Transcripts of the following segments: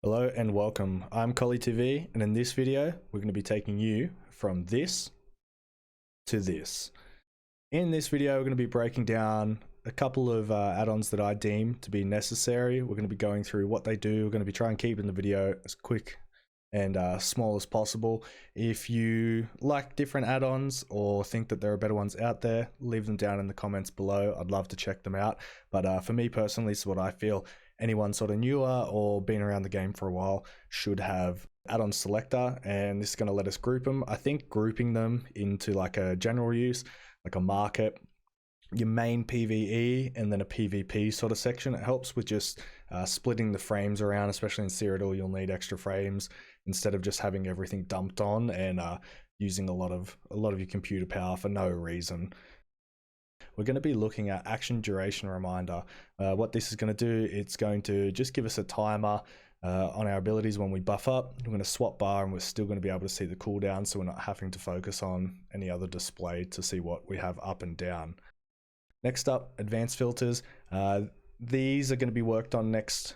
Hello and welcome. I'm Collie TV, and in this video we're going to be taking you from this to this. In this video we're going to be breaking down a couple of add-ons that I deem to be necessary. We're going to be going through what they do. We're going to be trying to keep the video as quick and small as possible. If you like different add-ons or think that there are better ones out there, leave them down in the comments below. I'd love to check them out. But for me personally, this is what I feel. Anyone sort of newer or been around the game for a while should have add-on Selector, and this is going to let us group them. I think grouping them into like a general use, like a market, your main PvE, and then a PvP sort of section, it helps with just splitting the frames around. Especially in Cyrodiil, you'll need extra frames instead of just having everything dumped on and using a lot of your computer power for no reason. We're going to be looking at action duration reminder. What this is going to do, it's going to just give us a timer on our abilities when we buff up. We're going to swap bar and we're still going to be able to see the cooldown, so we're not having to focus on any other display to see what we have up and down. Next up, advanced filters. These are going to be worked on next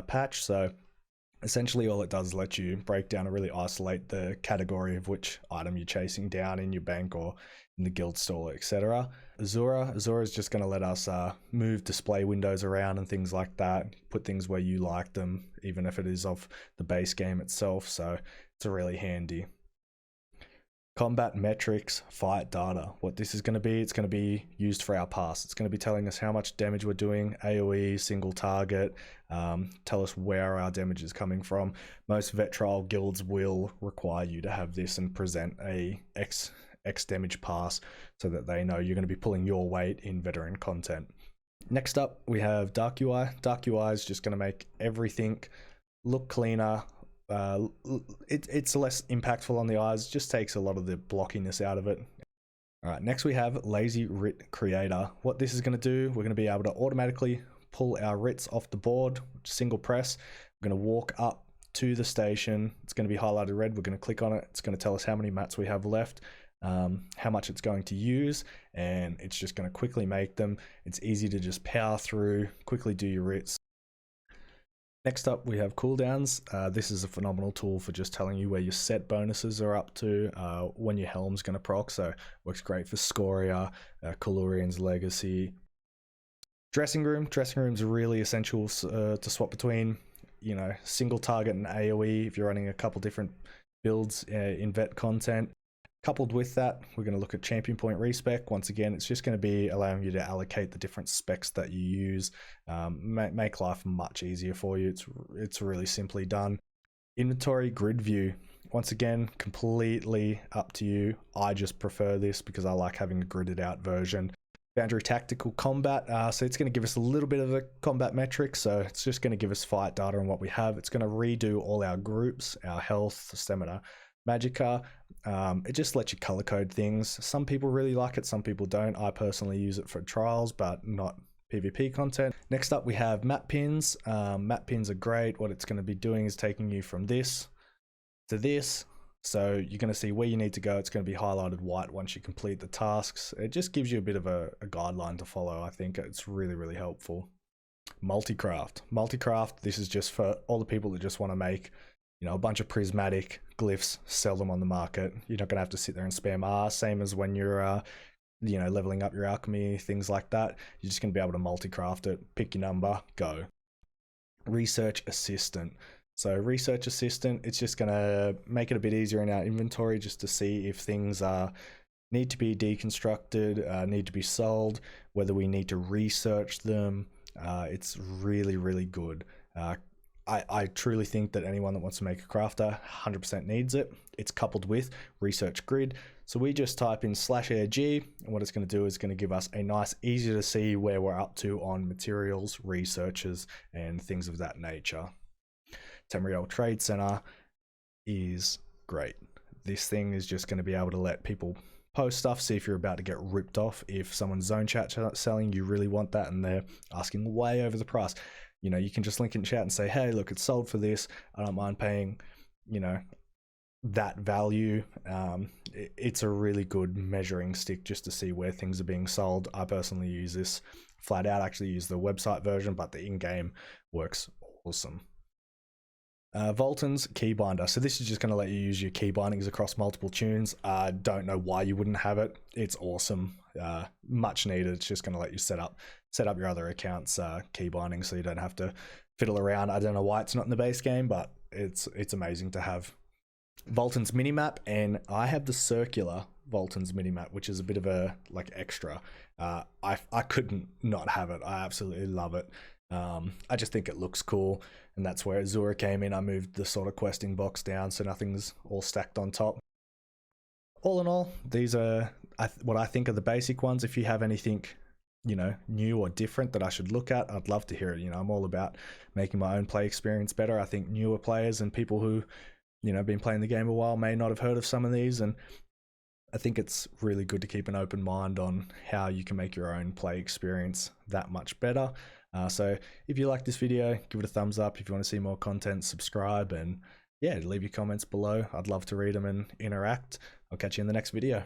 patch. So essentially all it does is let you break down and really isolate the category of which item you're chasing down in your bank or in the guild stall, etc. Zora is just going to let us move display windows around and things like that, put things where you like them, even if it is off the base game itself, so it's really handy. Combat metrics, fight data. What this is going to be, it's going to be used for our pass. It's going to be telling us how much damage we're doing, AoE, single target, tell us where our damage is coming from. Most vet trial guilds will require you to have this and present a X damage pass so that they know you're going to be pulling your weight in veteran content. Next up, we have Dark UI. Dark UI is just going to make everything look cleaner. It's less impactful on the eyes, just takes a lot of the blockiness out of it. All right, next we have Lazy Writ Creator. What this is going to do, we're going to be able to automatically pull our writs off the board, single press. We're going to walk up to the station. It's going to be highlighted red. We're going to click on it. It's going to tell us how many mats we have left, how much it's going to use, and it's just going to quickly make them. It's easy to just power through, quickly do your writs. Next up, we have Cooldowns. This is a phenomenal tool for just telling you where your set bonuses are up to, when your helm's going to proc, so works great for Scoria, Kalurian's Legacy. Dressing room's really essential to swap between, single target and AoE if you're running a couple different builds in vet content. Coupled with that, we're going to look at champion point respec. Once again, it's just going to be allowing you to allocate the different specs that you use, make life much easier for you. It's really simply done. Inventory grid view. Once again, completely up to you. I just prefer this because I like having a gridded out version. Boundary tactical combat. So it's going to give us a little bit of a combat metric. So it's just going to give us fight data on what we have. It's going to redo all our groups, our health, stamina, magicka. It just lets you color code things. Some people really like it, some people don't. I personally use it for trials, but not PvP content. Next up, we have map pins. Map pins are great. What it's going to be doing is taking you from this to this. So you're going to see where you need to go. It's going to be highlighted white once you complete the tasks. It just gives you a bit of a guideline to follow. I think it's really, really helpful. Multicraft, this is just for all the people that just want to make a bunch of prismatic glyphs, sell them on the market. You're not going to have to sit there and spam R, same as when you're leveling up your alchemy, things like that. You're just going to be able to multicraft it, pick your number, go. Research assistant. So research assistant, it's just going to make it a bit easier in our inventory just to see if things need to be deconstructed, need to be sold, whether we need to research them. It's really, really good. I truly think that anyone that wants to make a crafter 100% needs it. It's coupled with research grid. So we just type in /AG, and what it's going to do is going to give us a nice, easy to see where we're up to on materials, researches, and things of that nature. Tamriel Trade Center is great. This thing is just going to be able to let people post stuff, see if you're about to get ripped off. If someone's zone chat selling, you really want that, and they're asking way over the price. You can just link in chat and say, hey, look, it's sold for this. I don't mind paying, that value. It's a really good measuring stick just to see where things are being sold. I personally use this flat out, actually use the website version, but the in-game works awesome. Voltins Key Binder. So this is just going to let you use your key bindings across multiple tunes. I don't know why you wouldn't have it. It's awesome. Much needed. It's just going to let you set up your other accounts key bindings, so you don't have to fiddle around. I don't know why it's not in the base game, but it's amazing to have. Voltins minimap, and I have the circular Voltins minimap, which is a bit of a like extra. I couldn't not have it. I absolutely love it. I just think it looks cool, and that's where Zora came in. I moved the sort of questing box down so nothing's all stacked on top. All in all, these are what I think are the basic ones. If you have anything, you know, new or different that I should look at, I'd love to hear it. You know, I'm all about making my own play experience better. I think newer players and people who, you know, been playing the game a while may not have heard of some of these, and I think it's really good to keep an open mind on how you can make your own play experience that much better. So if you like this video, give it a thumbs up. If you want to see more content, subscribe, and yeah, leave your comments below. I'd love to read them and interact. I'll catch you in the next video.